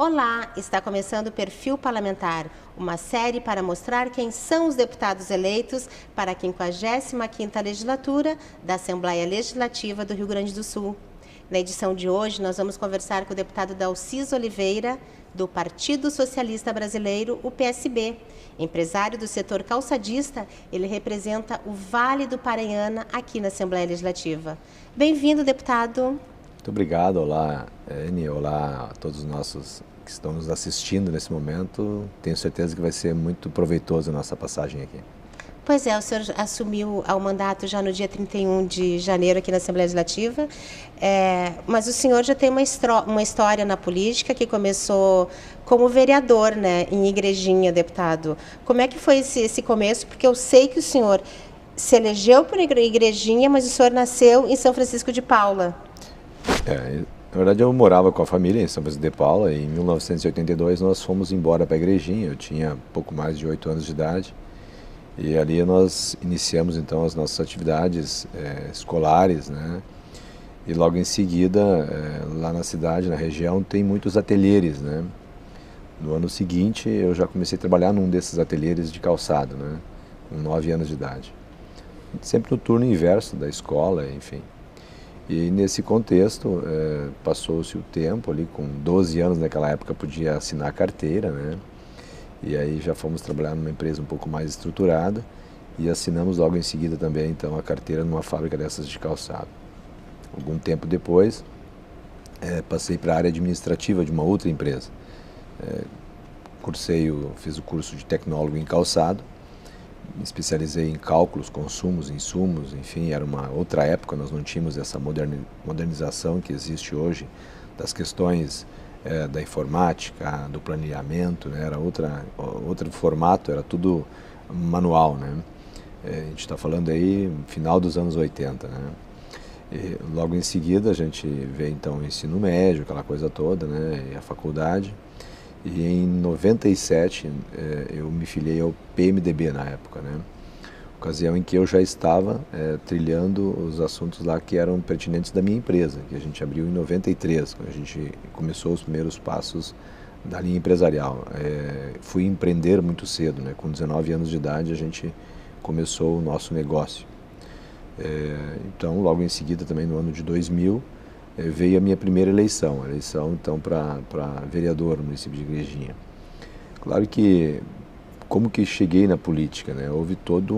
Olá, está começando o Perfil Parlamentar, uma série para mostrar quem são os deputados eleitos para a 55ª legislatura da Assembleia Legislativa do Rio Grande do Sul. Na edição de hoje, nós vamos conversar com o deputado Dalcis Oliveira, do Partido Socialista Brasileiro, o PSB. Empresário do setor calçadista, ele representa o Vale do Paranhana aqui na Assembleia Legislativa. Bem-vindo, deputado. Muito obrigado, olá Anne, olá a todos os nossos que estão nos assistindo nesse momento. Tenho certeza que vai ser muito proveitoso a nossa passagem aqui. Pois é, o senhor assumiu o mandato já no dia 31 de janeiro aqui na Assembleia Legislativa, mas o senhor já tem uma história na política que começou como vereador, né, em Igrejinha, deputado. Como é que foi esse começo? Porque eu sei que o senhor se elegeu por Igrejinha, mas o senhor nasceu em São Francisco de Paula. Na verdade eu morava com a família em São Francisco de Paula e em 1982 nós fomos embora para a Igrejinha. Eu tinha pouco mais de 8 anos de idade e ali nós iniciamos então as nossas atividades escolares, né? E logo em seguida, lá na cidade, na região, tem muitos ateliês, né? No ano seguinte eu já comecei a trabalhar num desses ateliês de calçado, né? Com 9 anos de idade. Sempre no turno inverso da escola, enfim. E nesse contexto, passou-se o tempo ali, com 12 anos naquela época podia assinar a carteira, né? E aí já fomos trabalhar numa empresa um pouco mais estruturada e assinamos logo em seguida também então a carteira numa fábrica dessas de calçado. Algum tempo depois, passei para a área administrativa de uma outra empresa. Fiz o curso de tecnólogo em calçado, me especializei em cálculos, consumos, insumos, enfim, era uma outra época, nós não tínhamos essa modernização que existe hoje das questões da informática, do planejamento, né? Era outro formato, era tudo manual, né? A gente está falando aí final dos anos 80, né? E logo em seguida a gente vê então o ensino médio, aquela coisa toda, né? E a faculdade. E em 97 eu me filiei ao PMDB na época, né? Ocasião em que eu já estava trilhando os assuntos lá que eram pertinentes da minha empresa, que a gente abriu em 93, quando a gente começou os primeiros passos da linha empresarial. Fui empreender muito cedo, né? Com 19 anos de idade a gente começou o nosso negócio. Então, logo em seguida, também no ano de 2000, veio a minha primeira eleição, então para vereador no município de Igrejinha. Claro que, como que cheguei na política, né? Houve toda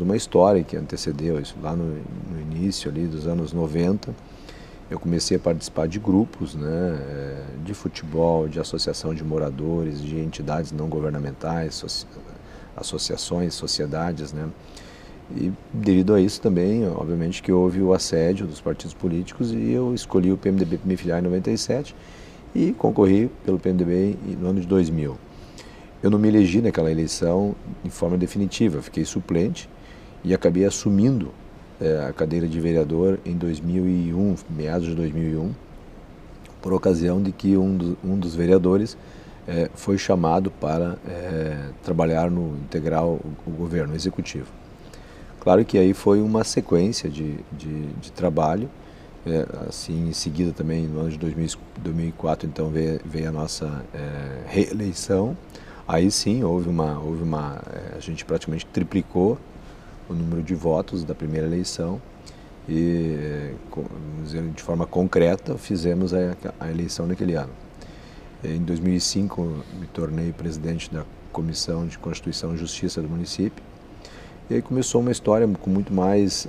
uma história que antecedeu isso. Lá no início ali dos anos 90, eu comecei a participar de grupos, né? De futebol, de associação de moradores, de entidades não governamentais, associações, sociedades, né? E devido a isso também, obviamente, que houve o assédio dos partidos políticos e eu escolhi o PMDB para me filiar em 97 e concorri pelo PMDB no ano de 2000. Eu não me elegi naquela eleição em forma definitiva, fiquei suplente e acabei assumindo a cadeira de vereador em 2001, meados de 2001, por ocasião de que um dos vereadores foi chamado para trabalhar no integral o governo executivo. Claro que aí foi uma sequência de trabalho, assim, em seguida também no ano de 2004 então veio a nossa reeleição. Aí sim a gente praticamente triplicou o número de votos da primeira eleição e, de forma concreta, fizemos a eleição naquele ano. Em 2005 me tornei presidente da Comissão de Constituição e Justiça do município. E aí começou uma história com muito mais,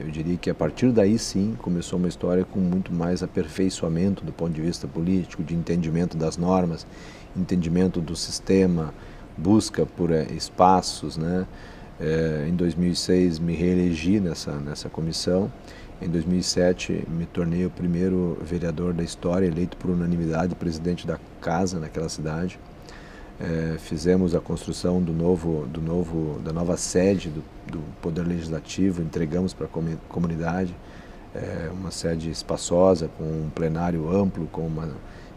eu diria que a partir daí sim, começou uma história com muito mais aperfeiçoamento do ponto de vista político, de entendimento das normas, entendimento do sistema, busca por espaços, né? Em 2006 me reelegi nessa comissão, em 2007 me tornei o primeiro vereador da história eleito por unanimidade presidente da casa naquela cidade. Fizemos a construção da nova sede do Poder Legislativo, entregamos para a comunidade uma sede espaçosa, com um plenário amplo, com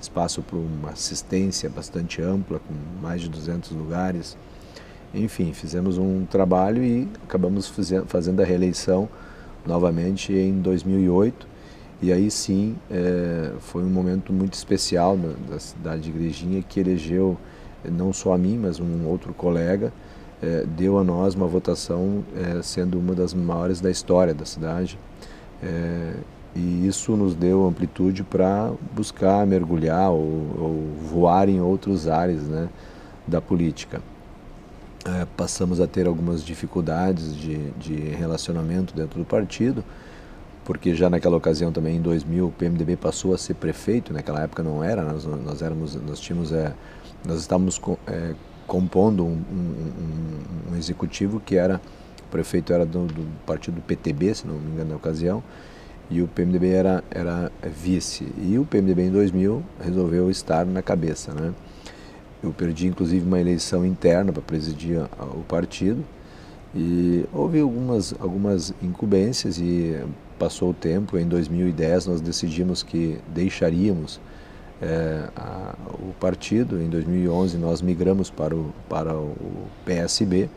espaço para uma assistência bastante ampla, com mais de 200 lugares. Enfim, fizemos um trabalho e acabamos fazendo a reeleição novamente em 2008 E aí sim, foi um momento muito especial da cidade de Igrejinha, que elegeu não só a mim, mas um outro colega, deu a nós uma votação sendo uma das maiores da história da cidade. E isso nos deu amplitude para buscar mergulhar ou voar em outros ares, né, da política. Passamos a ter algumas dificuldades de relacionamento dentro do partido, porque já naquela ocasião também, em 2000, o PMDB passou a ser prefeito. Naquela época não era, nós estávamos compondo um executivo que era, o prefeito era do partido PTB, se não me engano na ocasião, e o PMDB era vice. E o PMDB em 2000 resolveu estar na cabeça, né? Eu perdi inclusive uma eleição interna para presidir o partido, e houve algumas incumbências e passou o tempo. Em 2010 nós decidimos que deixaríamos o partido. Em 2011 nós migramos para o PSB.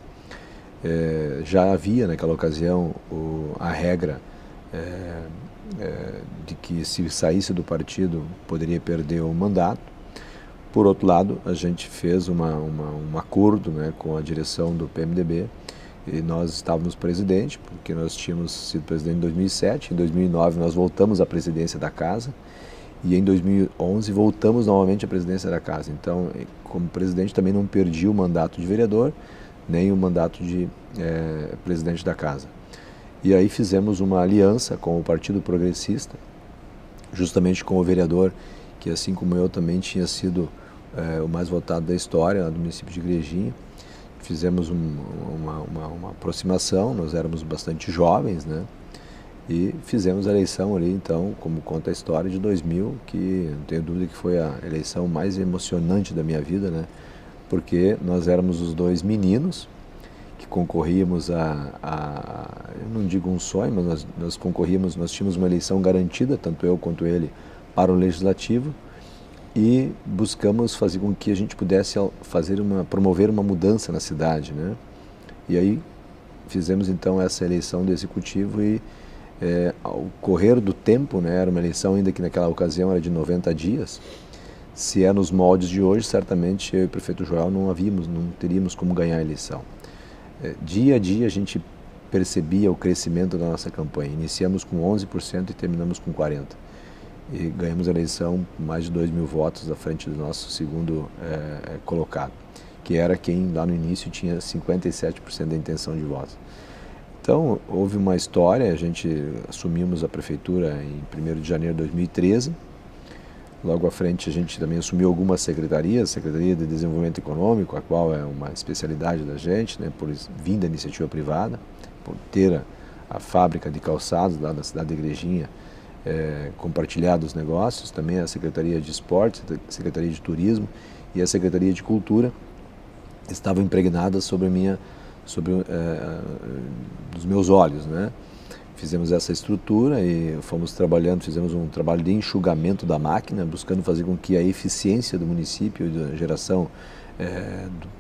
Já havia naquela ocasião a regra de que se saísse do partido poderia perder o mandato. Por outro lado, a gente fez um acordo, né, com a direção do PMDB, e nós estávamos presidente, porque nós tínhamos sido presidente em 2007, em 2009 nós voltamos à presidência da casa, e em 2011 voltamos novamente à presidência da casa. Então, como presidente, também não perdi o mandato de vereador, nem o mandato de presidente da casa. E aí fizemos uma aliança com o Partido Progressista, justamente com o vereador, que assim como eu também tinha sido o mais votado da história, lá do município de Igrejinha. Fizemos uma aproximação, nós éramos bastante jovens, né? E fizemos a eleição ali, então, como conta a história, de 2000, que não tenho dúvida que foi a eleição mais emocionante da minha vida, né? Porque nós éramos os dois meninos que concorríamos eu não digo um sonho, mas nós concorríamos, nós tínhamos uma eleição garantida, tanto eu quanto ele, para o Legislativo, e buscamos fazer com que a gente pudesse promover uma mudança na cidade, né? E aí fizemos então essa eleição do Executivo e ao correr do tempo, né, era uma eleição ainda que naquela ocasião era de 90 dias, se é nos moldes de hoje, certamente eu e o prefeito Joel não teríamos como ganhar a eleição. Dia a dia a gente percebia o crescimento da nossa campanha. Iniciamos com 11% e terminamos com 40%. E ganhamos a eleição com mais de 2.000 votos à frente do nosso segundo colocado, que era quem lá no início tinha 57% da intenção de votos. Então, houve uma história, a gente assumimos a prefeitura em 1º de janeiro de 2013, logo à frente a gente também assumiu algumas secretarias, Secretaria de Desenvolvimento Econômico, a qual é uma especialidade da gente, né, por vir da iniciativa privada, por ter a fábrica de calçados lá da cidade de Igrejinha, compartilhado os negócios, também a Secretaria de Esportes, a Secretaria de Turismo e a Secretaria de Cultura estavam impregnadas sobre dos meus olhos, né? Fizemos essa estrutura e fomos trabalhando, fizemos um trabalho de enxugamento da máquina, buscando fazer com que a eficiência do município e da geração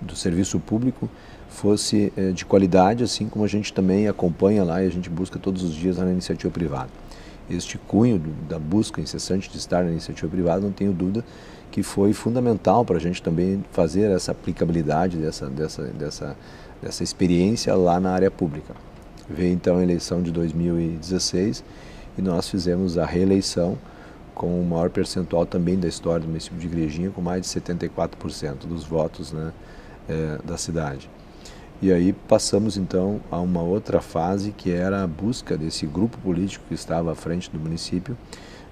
do serviço público fosse de qualidade, assim como a gente também acompanha lá e a gente busca todos os dias na iniciativa privada. Este cunho da busca incessante de estar na iniciativa privada, não tenho dúvida que foi fundamental para a gente também fazer essa aplicabilidade dessa experiência lá na área pública. Veio então a eleição de 2016 e nós fizemos a reeleição com o maior percentual também da história do município de Igrejinha, com mais de 74% dos votos, né, da cidade. E aí passamos então a uma outra fase, que era a busca desse grupo político que estava à frente do município,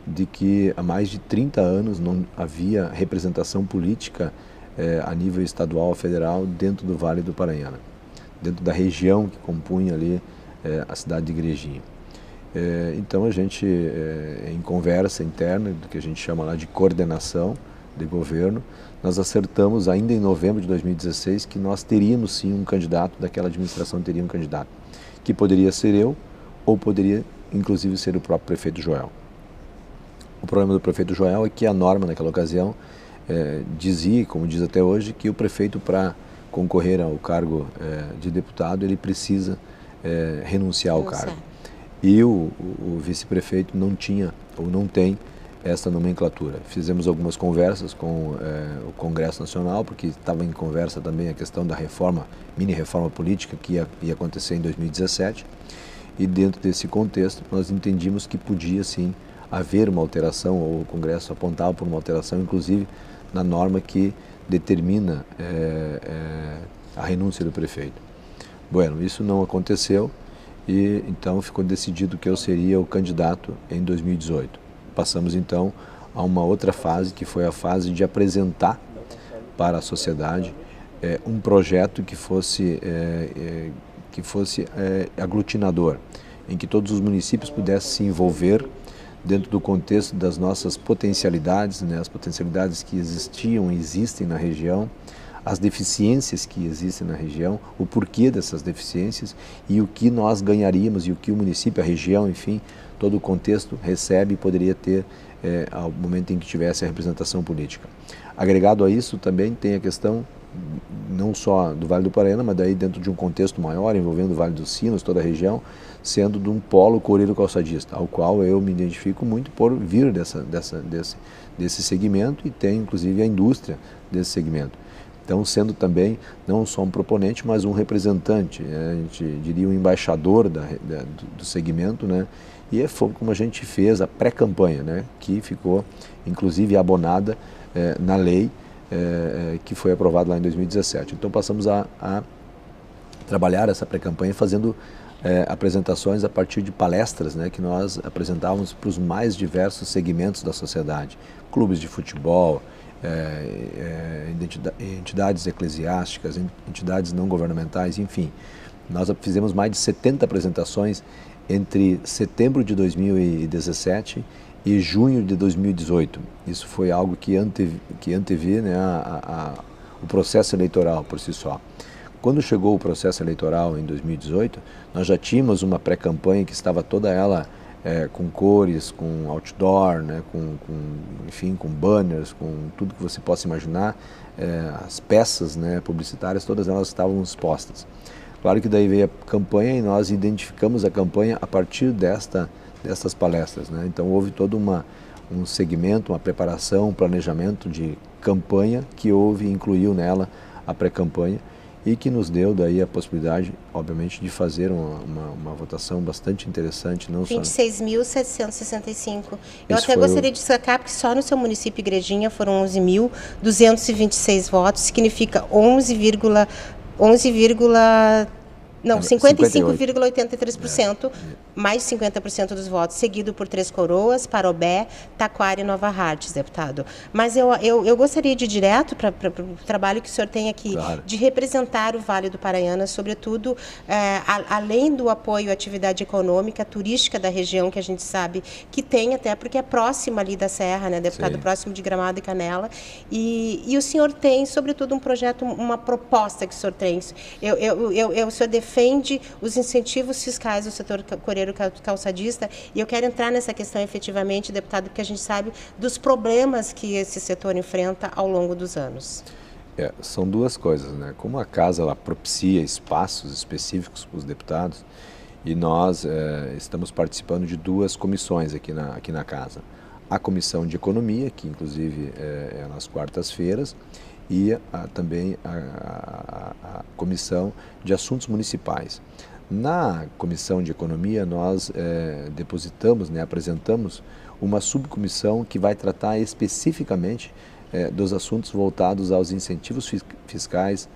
de que há mais de 30 anos não havia representação política a nível estadual ou federal dentro do Vale do Paranhana, dentro da região que compunha ali a cidade de Igrejinha. Então a gente, em conversa interna, do que a gente chama lá de coordenação de governo, nós acertamos ainda em novembro de 2016 que nós teríamos sim um candidato, daquela administração teria um candidato, que poderia ser eu ou poderia inclusive ser o próprio prefeito Joel. O problema do prefeito Joel é que a norma naquela ocasião dizia, como diz até hoje, que o prefeito, para concorrer ao cargo de deputado, ele precisa renunciar ao cargo. e o vice-prefeito não tinha ou não tem essa nomenclatura. Fizemos algumas conversas com o Congresso Nacional, porque estava em conversa também a questão da reforma, mini-reforma política que ia acontecer em 2017, e dentro desse contexto nós entendimos que podia sim haver uma alteração, ou o Congresso apontava por uma alteração, inclusive na norma que determina a renúncia do prefeito. Bueno, isso não aconteceu e então ficou decidido que eu seria o candidato em 2018. Passamos então a uma outra fase, que foi a fase de apresentar para a sociedade um projeto que fosse aglutinador, em que todos os municípios pudessem se envolver dentro do contexto das nossas potencialidades, né, as potencialidades que existiam e existem na região, as deficiências que existem na região, o porquê dessas deficiências e o que nós ganharíamos e o que o município, a região, enfim, todo o contexto recebe e poderia ter ao momento em que tivesse a representação política. Agregado a isso também tem a questão não só do Vale do Paraíba, mas daí dentro de um contexto maior, envolvendo o Vale dos Sinos, toda a região, sendo de um polo coreiro calçadista, ao qual eu me identifico muito por vir desse segmento e ter inclusive a indústria desse segmento. Então, sendo também não só um proponente, mas um representante, a gente diria um embaixador do segmento, né? E foi como a gente fez a pré-campanha, né? Que ficou inclusive abonada na lei que foi aprovada lá em 2017. Então passamos a trabalhar essa pré-campanha fazendo apresentações a partir de palestras, né, que nós apresentávamos para os mais diversos segmentos da sociedade, clubes de futebol, entidades eclesiásticas, entidades não governamentais, enfim. Nós fizemos mais de 70 apresentações entre setembro de 2017 e junho de 2018. Isso foi algo que antevia, né, o processo eleitoral por si só. Quando chegou o processo eleitoral em 2018, nós já tínhamos uma pré-campanha que estava toda ela com cores, com outdoor, né, enfim, com banners, com tudo que você possa imaginar, as peças, né, publicitárias, todas elas estavam expostas. Claro que daí veio a campanha e nós identificamos a campanha a partir dessas palestras, né? Então houve todo um segmento, uma preparação, um planejamento de campanha que incluiu nela a pré-campanha e que nos deu daí a possibilidade, obviamente, de fazer uma votação bastante interessante. 26.765. Eu até gostaria de destacar, porque só no seu município Igrejinha foram 11.226 votos, significa 55,83%, mais de 50% dos votos, seguido por Três Coroas, Parobé, Taquara e Nova Hartz, deputado. Mas eu gostaria de ir direto para o trabalho que o senhor tem aqui, claro, de representar o Vale do Paraíba, sobretudo, além do apoio à atividade econômica, turística da região, que a gente sabe que tem, até porque é próxima ali da Serra, né, deputado, sim, próximo de Gramado e Canela, e o senhor tem, sobretudo, um projeto, uma proposta que o senhor tem. O senhor defende os incentivos fiscais do setor coreiro calçadista, e eu quero entrar nessa questão efetivamente, deputado, porque a gente sabe dos problemas que esse setor enfrenta ao longo dos anos. São duas coisas, né? Como a casa ela propicia espaços específicos para os deputados, e nós estamos participando de duas comissões aqui na casa. A Comissão de Economia, que inclusive é nas quartas-feiras, e também a Comissão de Assuntos Municipais. Na Comissão de Economia, nós depositamos, né, apresentamos uma subcomissão que vai tratar especificamente dos assuntos voltados aos incentivos fiscais,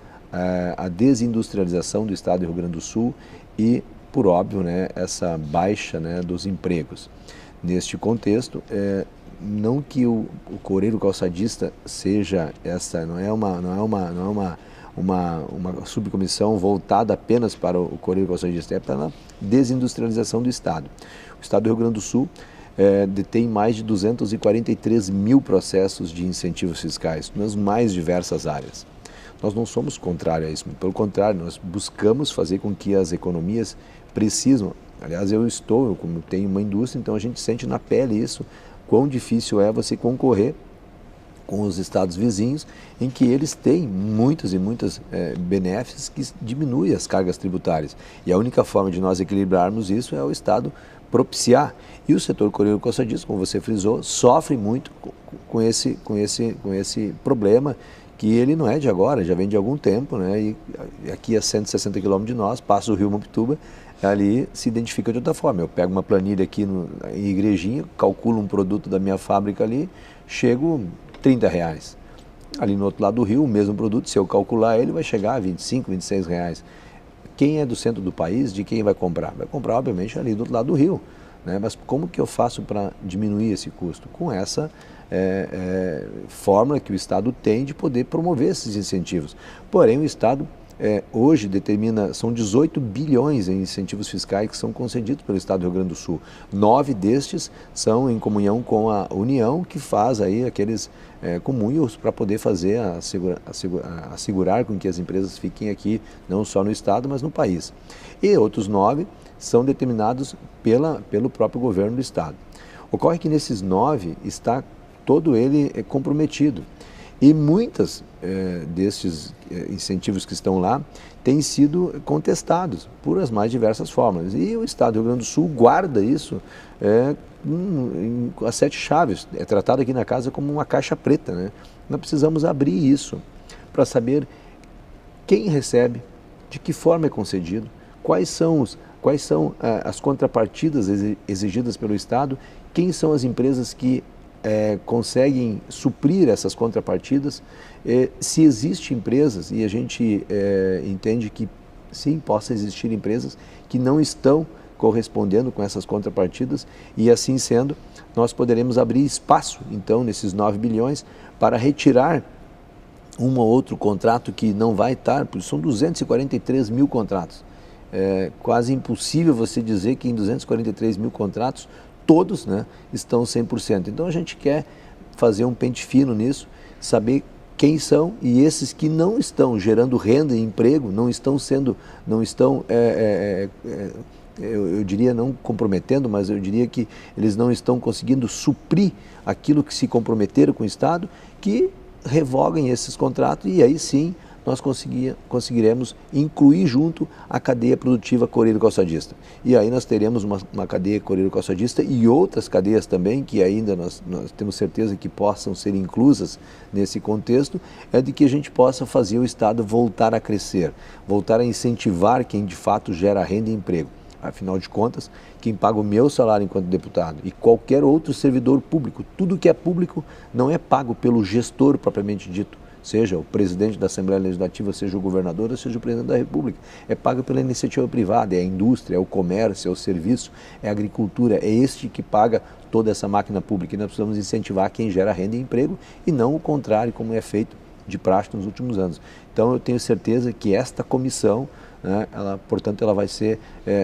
à desindustrialização do Estado do Rio Grande do Sul e, por óbvio, né, essa baixa, né, dos empregos. Neste contexto, não que o coreiro calçadista seja não é uma subcomissão voltada apenas para o coreiro calçadista, é para a desindustrialização do Estado. O Estado do Rio Grande do Sul detém mais de 243 mil processos de incentivos fiscais nas mais diversas áreas. Nós não somos contrários a isso, pelo contrário, nós buscamos fazer com que as economias precisam. Aliás, eu como tenho uma indústria, então a gente sente na pele isso, quão difícil é você concorrer com os estados vizinhos, em que eles têm muitos e muitas benefícios que diminuem as cargas tributárias. E a única forma de nós equilibrarmos isso é o Estado propiciar. E o setor coreiro-calçadista, como você frisou, sofre muito com esse problema, que ele não é de agora, já vem de algum tempo, né? E aqui a 160 quilômetros de nós, passa o rio Mampituba, ali se identifica de outra forma. Eu pego uma planilha aqui em Igrejinha, calculo um produto da minha fábrica ali, chego R$30. Ali no outro lado do rio, o mesmo produto, se eu calcular ele, vai chegar a R$25, R$26. Quem é do centro do país, de quem vai comprar? Vai comprar, obviamente, ali do outro lado do rio, né? Mas como que eu faço para diminuir esse custo? Com essa fórmula que o Estado tem de poder promover esses incentivos. Porém, o Estado hoje determina, são 18 bilhões em incentivos fiscais que são concedidos pelo Estado do Rio Grande do Sul. 9 destes são em comunhão com a União, que faz aí aqueles comunhos para poder fazer, assegurar com que as empresas fiquem aqui, não só no Estado, mas no país. E outros 9 são determinados pelo próprio governo do Estado. Ocorre que nesses 9 está todo ele comprometido. E muitos destes incentivos que estão lá têm sido contestados por as mais diversas formas. E o Estado do Rio Grande do Sul guarda isso a 7 chaves. É tratado aqui na casa como uma caixa preta, né? Nós precisamos abrir isso para saber quem recebe, de que forma é concedido, quais são as contrapartidas exigidas pelo Estado, quem são as empresas que conseguem suprir essas contrapartidas, se existem empresas, e a gente entende que sim, possa existir empresas que não estão correspondendo com essas contrapartidas, e assim sendo, nós poderemos abrir espaço, então, nesses 9 bilhões, para retirar um ou outro contrato que não vai estar, porque são 243 mil contratos. É quase impossível você dizer que em 243 mil contratos, todos, né, estão 100%. Então a gente quer fazer um pente fino nisso, saber quem são, e esses que não estão gerando renda e emprego, eu diria não comprometendo, mas eu diria que eles não estão conseguindo suprir aquilo que se comprometeram com o Estado, que revoguem esses contratos, e aí sim nós conseguiremos incluir junto a cadeia produtiva coreiro-calçadista. E aí nós teremos uma cadeia coreiro-calçadista e outras cadeias também, que ainda nós temos certeza que possam ser inclusas nesse contexto, de que a gente possa fazer o Estado voltar a crescer, voltar a incentivar quem de fato gera renda e emprego. Afinal de contas, quem paga o meu salário enquanto deputado e qualquer outro servidor público, tudo que é público não é pago pelo gestor propriamente dito, seja o presidente da Assembleia Legislativa, seja o governador, ou seja o presidente da República. É pago pela iniciativa privada, é a indústria, é o comércio, é o serviço, é a agricultura, é este que paga toda essa máquina pública. E nós precisamos incentivar quem gera renda e emprego e não o contrário, como é feito de praxe nos últimos anos. Então eu tenho certeza que esta comissão, né, portanto, ela vai ser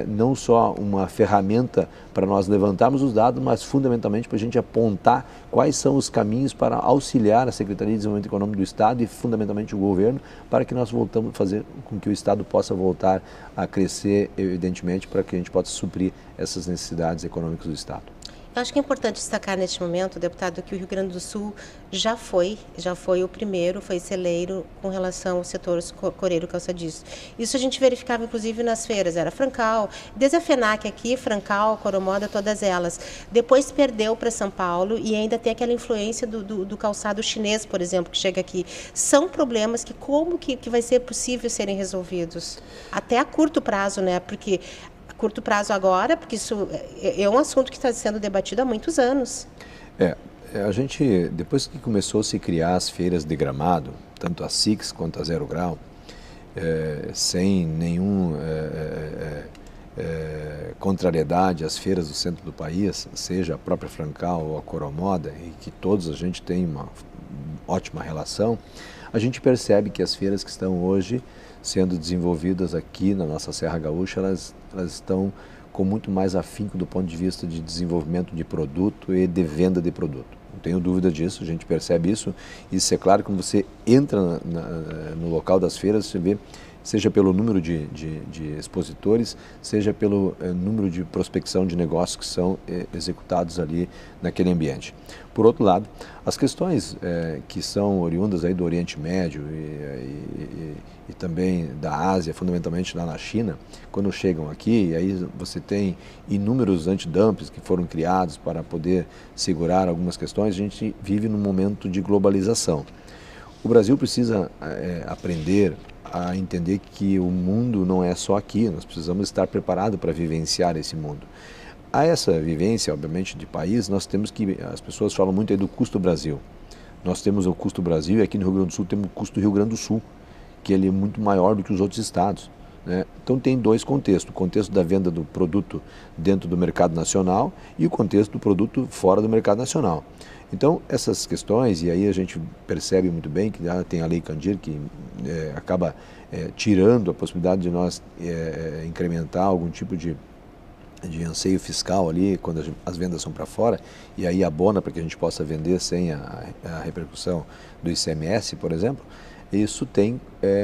não só uma ferramenta para nós levantarmos os dados, mas fundamentalmente para a gente apontar quais são os caminhos para auxiliar a Secretaria de Desenvolvimento Econômico do Estado e fundamentalmente o governo, para que nós voltamos a fazer com que o Estado possa voltar a crescer, evidentemente, para que a gente possa suprir essas necessidades econômicas do Estado. Eu acho que é importante destacar neste momento, deputado, que o Rio Grande do Sul já foi o primeiro, foi celeiro com relação ao setor coreiro-calçadista. Isso a gente verificava, inclusive, nas feiras, era Francal, desde a FENAC aqui, Francal, Coromoda, todas elas. Depois perdeu para São Paulo e ainda tem aquela influência do calçado chinês, por exemplo, que chega aqui. São problemas que como que vai ser possível serem resolvidos? Até a curto prazo, né? Porque curto prazo agora, porque isso é um assunto que está sendo debatido há muitos anos. A gente, depois que começou a se criar as feiras de Gramado, tanto a SIX quanto a Zero Grau, sem nenhum contrariedade às feiras do centro do país, seja a própria Francal ou a Coromoda, e que todos a gente tem uma ótima relação, a gente percebe que as feiras que estão hoje sendo desenvolvidas aqui na nossa Serra Gaúcha, elas estão com muito mais afinco do ponto de vista de desenvolvimento de produto e de venda de produto. Não tenho dúvida disso, a gente percebe isso. Isso é claro, quando você entra no local das feiras, você vê seja pelo número de expositores, seja pelo número de prospecção de negócios que são executados ali naquele ambiente. Por outro lado, as questões que são oriundas aí do Oriente Médio e também da Ásia, fundamentalmente lá na China, quando chegam aqui, aí você tem inúmeros antidumpings que foram criados para poder segurar algumas questões. A gente vive num momento de globalização. O Brasil precisa aprender a entender que o mundo não é só aqui, nós precisamos estar preparados para vivenciar esse mundo. A essa vivência, obviamente, de país, nós temos que, as pessoas falam muito aí do custo Brasil. Nós temos o custo Brasil e aqui no Rio Grande do Sul temos o custo Rio Grande do Sul, que ele é muito maior do que os outros estados, né? Então tem dois contextos, o contexto da venda do produto dentro do mercado nacional e o contexto do produto fora do mercado nacional. Então essas questões, e aí a gente percebe muito bem que já tem a Lei Candir que acaba tirando a possibilidade de nós incrementar algum tipo de anseio fiscal ali, quando as vendas são para fora, e aí abona para que a gente possa vender sem a repercussão do ICMS, por exemplo. Isso tem,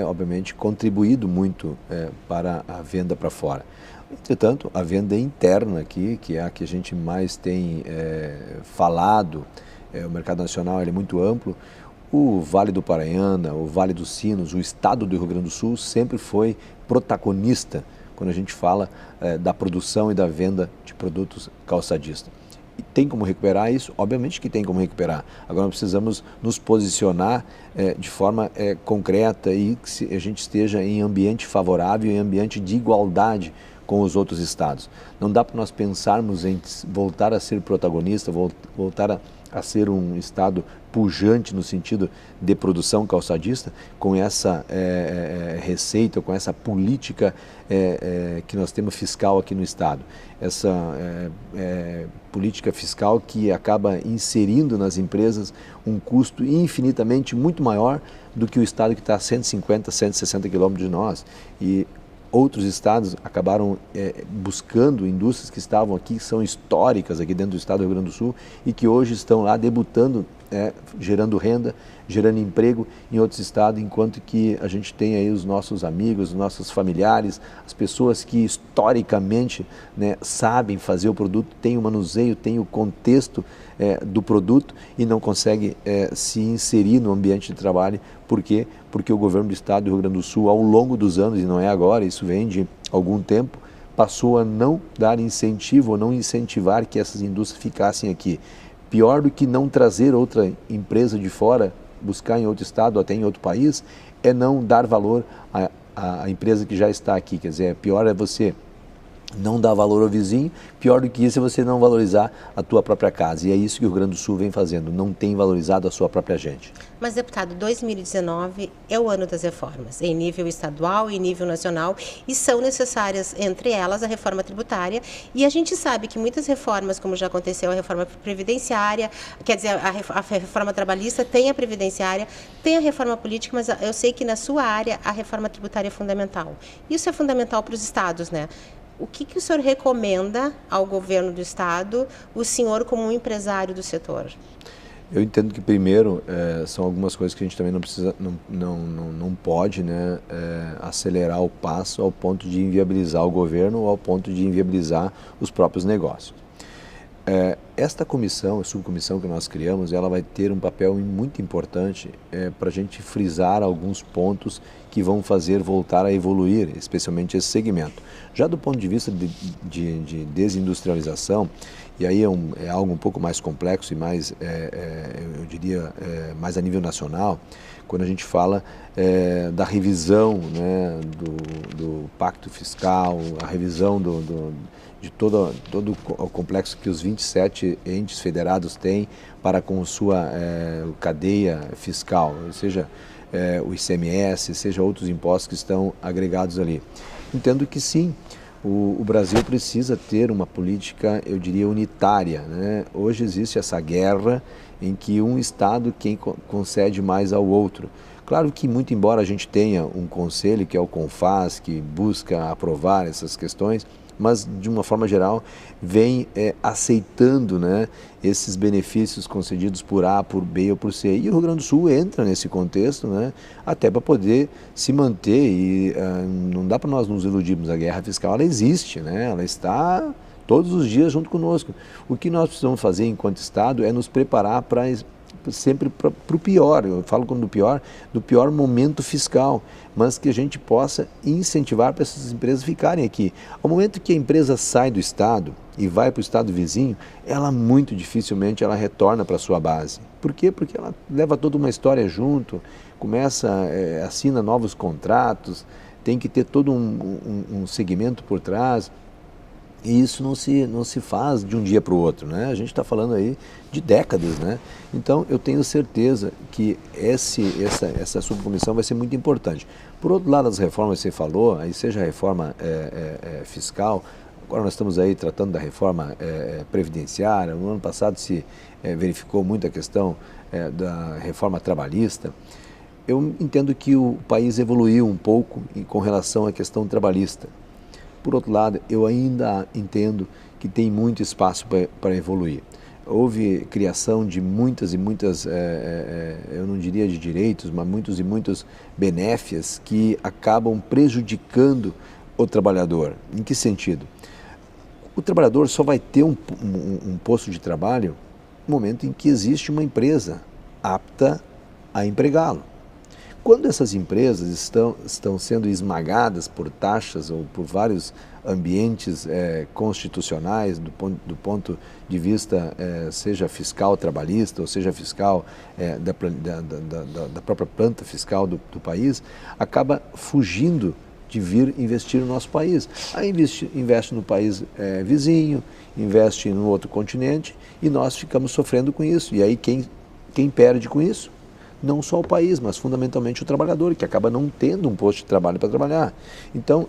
obviamente, contribuído muito para a venda para fora. Entretanto, a venda interna aqui, que é a que a gente mais tem falado, o mercado nacional ele é muito amplo. O Vale do Paranhana, o Vale dos Sinos, o estado do Rio Grande do Sul sempre foi protagonista quando a gente fala da produção e da venda de produtos calçadistas. E tem como recuperar isso? Obviamente que tem como recuperar. Agora nós precisamos nos posicionar de forma concreta e que a gente esteja em ambiente favorável, em ambiente de igualdade com os outros estados. Não dá para nós pensarmos em voltar a ser protagonista, voltar a ser um estado pujante no sentido de produção calçadista, com essa receita, com essa política que nós temos fiscal aqui no estado. Essa política fiscal que acaba inserindo nas empresas um custo infinitamente muito maior do que o estado que está a 150, 160 quilômetros de nós. E outros estados acabaram buscando indústrias que estavam aqui, que são históricas aqui dentro do estado do Rio Grande do Sul e que hoje estão lá debutando, gerando renda, gerando emprego em outros estados, enquanto que a gente tem aí os nossos amigos, os nossos familiares, as pessoas que historicamente sabem fazer o produto, têm o manuseio, têm o contexto do produto e não conseguem se inserir no ambiente de trabalho. Por quê? Porque o governo do estado do Rio Grande do Sul, ao longo dos anos, e não é agora, isso vem de algum tempo, passou a não dar incentivo ou não incentivar que essas indústrias ficassem aqui. Pior do que não trazer outra empresa de fora, buscar em outro estado ou até em outro país, é não dar valor à empresa que já está aqui. Quer dizer, pior é você não dar valor ao vizinho, pior do que isso é você não valorizar a tua própria casa. E é isso que o Rio Grande do Sul vem fazendo, não tem valorizado a sua própria gente. Mas, deputado, 2019 é o ano das reformas, em nível estadual e em nível nacional, e são necessárias, entre elas, a reforma tributária. E a gente sabe que muitas reformas, como já aconteceu a reforma previdenciária, quer dizer, a reforma trabalhista tem a previdenciária, tem a reforma política, mas eu sei que na sua área a reforma tributária é fundamental. Isso é fundamental para os estados, né? O que o senhor recomenda ao governo do estado, o senhor como um empresário do setor? Eu entendo que primeiro são algumas coisas que a gente também não precisa, não pode acelerar o passo ao ponto de inviabilizar o governo ou ao ponto de inviabilizar os próprios negócios. Esta comissão, a subcomissão que nós criamos, ela vai ter um papel muito importante para a gente frisar alguns pontos que vão fazer voltar a evoluir, especialmente esse segmento. Já do ponto de vista de desindustrialização, e aí é algo um pouco mais complexo e mais, eu diria, mais a nível nacional, quando a gente fala da revisão do pacto fiscal, a revisão de todo o complexo que os 27 entes federados têm para com sua cadeia fiscal, seja o ICMS, seja outros impostos que estão agregados ali. Entendo que sim, o Brasil precisa ter uma política, eu diria, unitária, né? Hoje existe essa guerra em que um Estado quem concede mais ao outro. Claro que, muito embora a gente tenha um conselho, que é o CONFAS, que busca aprovar essas questões, mas de uma forma geral vem aceitando, né, esses benefícios concedidos por A, por B ou por C. E o Rio Grande do Sul entra nesse contexto, né, até para poder se manter e não dá para nós nos iludirmos, a guerra fiscal ela existe, né, ela está todos os dias junto conosco. O que nós precisamos fazer enquanto Estado é nos preparar para sempre para o pior, eu falo do pior momento fiscal, mas que a gente possa incentivar para essas empresas ficarem aqui. Ao momento que a empresa sai do estado e vai para o estado vizinho, ela muito dificilmente ela retorna para a sua base. Por quê? Porque ela leva toda uma história junto, começa, assina novos contratos, tem que ter todo um segmento por trás. E isso não se faz de um dia para o outro, né? A gente está falando aí de décadas, né? Então, eu tenho certeza que essa subcomissão vai ser muito importante. Por outro lado, as reformas que você falou, aí seja a reforma fiscal, agora nós estamos aí tratando da reforma previdenciária, no ano passado se verificou muito a questão da reforma trabalhista. Eu entendo que o país evoluiu um pouco com relação à questão trabalhista. Por outro lado, eu ainda entendo que tem muito espaço para evoluir. Houve criação de muitas e muitas, eu não diria de direitos, mas muitos e muitos benéfias que acabam prejudicando o trabalhador. Em que sentido? O trabalhador só vai ter um posto de trabalho no momento em que existe uma empresa apta a empregá-lo. Quando essas empresas estão sendo esmagadas por taxas ou por vários ambientes constitucionais, do ponto de vista seja fiscal trabalhista ou seja fiscal da própria planta fiscal do país, acaba fugindo de vir investir no nosso país. Aí investe no país vizinho, investe no outro continente e nós ficamos sofrendo com isso. E aí quem perde com isso? Não só o país, mas fundamentalmente o trabalhador, que acaba não tendo um posto de trabalho para trabalhar. Então,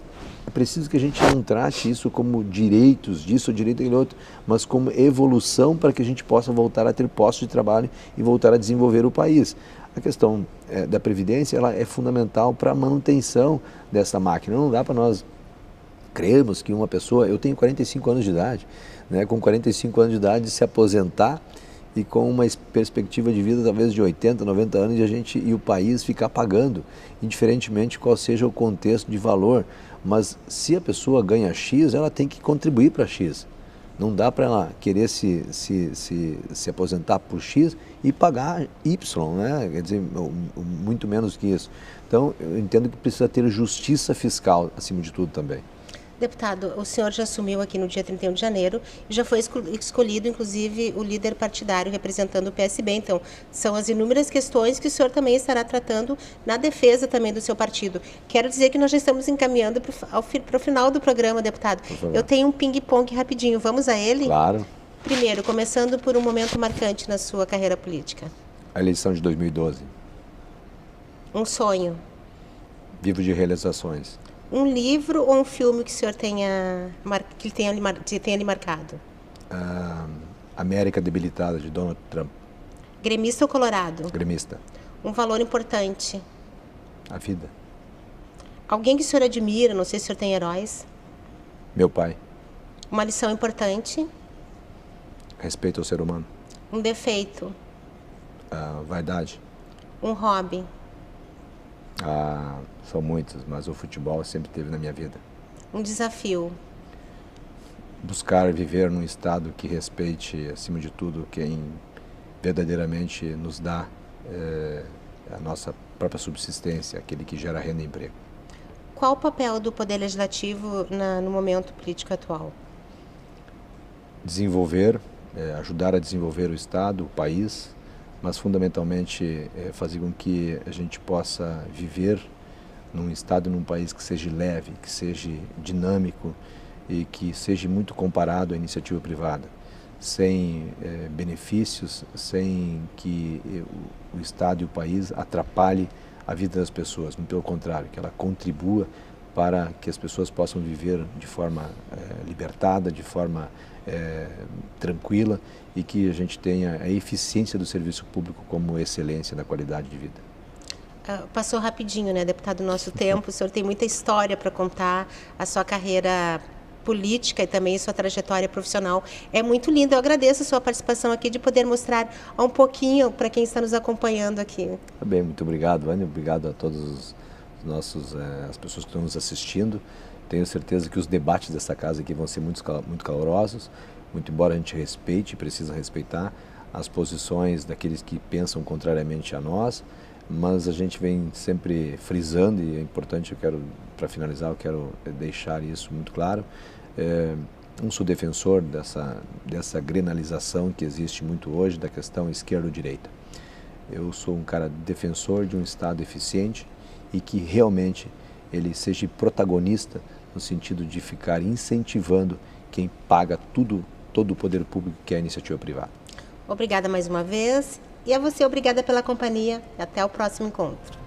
é preciso que a gente não trate isso como direitos disso ou direito daquele outro, mas como evolução para que a gente possa voltar a ter postos de trabalho e voltar a desenvolver o país. A questão da Previdência ela é fundamental para a manutenção dessa máquina. Não dá para nós crermos que uma pessoa, eu tenho 45 anos de idade, né, com 45 anos de idade se aposentar e com uma perspectiva de vida talvez de 80, 90 anos e o país ficar pagando, indiferentemente qual seja o contexto de valor. Mas se a pessoa ganha X, ela tem que contribuir para X. Não dá para ela querer se aposentar por X e pagar Y, né? Quer dizer, muito menos que isso. Então, eu entendo que precisa ter justiça fiscal acima de tudo também. Deputado, o senhor já assumiu aqui no dia 31 de janeiro e já foi escolhido, inclusive, o líder partidário representando o PSB. Então, são as inúmeras questões que o senhor também estará tratando na defesa também do seu partido. Quero dizer que nós já estamos encaminhando para o final do programa, deputado. Eu tenho um ping-pong rapidinho. Vamos a ele? Claro. Primeiro, começando por um momento marcante na sua carreira política. A eleição de 2012. Um sonho. Vivo de realizações. Um livro ou um filme que o senhor tenha lhe marcado? América Debilitada, de Donald Trump. Gremista ou colorado? Gremista. Um valor importante? A vida. Alguém que o senhor admira, não sei se o senhor tem heróis? Meu pai. Uma lição importante? Respeito ao ser humano. Um defeito? Vaidade. Um hobby? São muitos, mas o futebol sempre teve na minha vida. Um desafio? Buscar viver num estado que respeite, acima de tudo, quem verdadeiramente nos dá a nossa própria subsistência, aquele que gera renda e emprego. Qual o papel do Poder Legislativo no momento político atual? Desenvolver, ajudar a desenvolver o Estado, o país, mas fundamentalmente fazer com que a gente possa viver num estado, num país que seja leve, que seja dinâmico e que seja muito comparado à iniciativa privada, sem benefícios, sem que o Estado e o país atrapalhe a vida das pessoas, muito pelo contrário, que ela contribua para que as pessoas possam viver de forma libertada, de forma tranquila e que a gente tenha a eficiência do serviço público como excelência da qualidade de vida. Passou rapidinho, né, deputado, o nosso tempo. O senhor tem muita história para contar, a sua carreira política e também sua trajetória profissional é muito linda. Eu agradeço a sua participação aqui, de poder mostrar um pouquinho para quem está nos acompanhando aqui. Tá bem, muito obrigado, Vânia, obrigado a todos os as pessoas que estão nos assistindo. Tenho certeza que os debates dessa casa aqui vão ser muito calorosos, muito embora a gente respeite, precisa respeitar as posições daqueles que pensam contrariamente a nós, mas a gente vem sempre frisando, e é importante, para finalizar, eu quero deixar isso muito claro. Não sou defensor dessa grenalização que existe muito hoje, da questão esquerda-direita. Eu sou um cara defensor de um Estado eficiente e que realmente ele seja protagonista no sentido de ficar incentivando quem paga todo o poder público, que é a iniciativa privada. Obrigada mais uma vez, e a você obrigada pela companhia. Até o próximo encontro.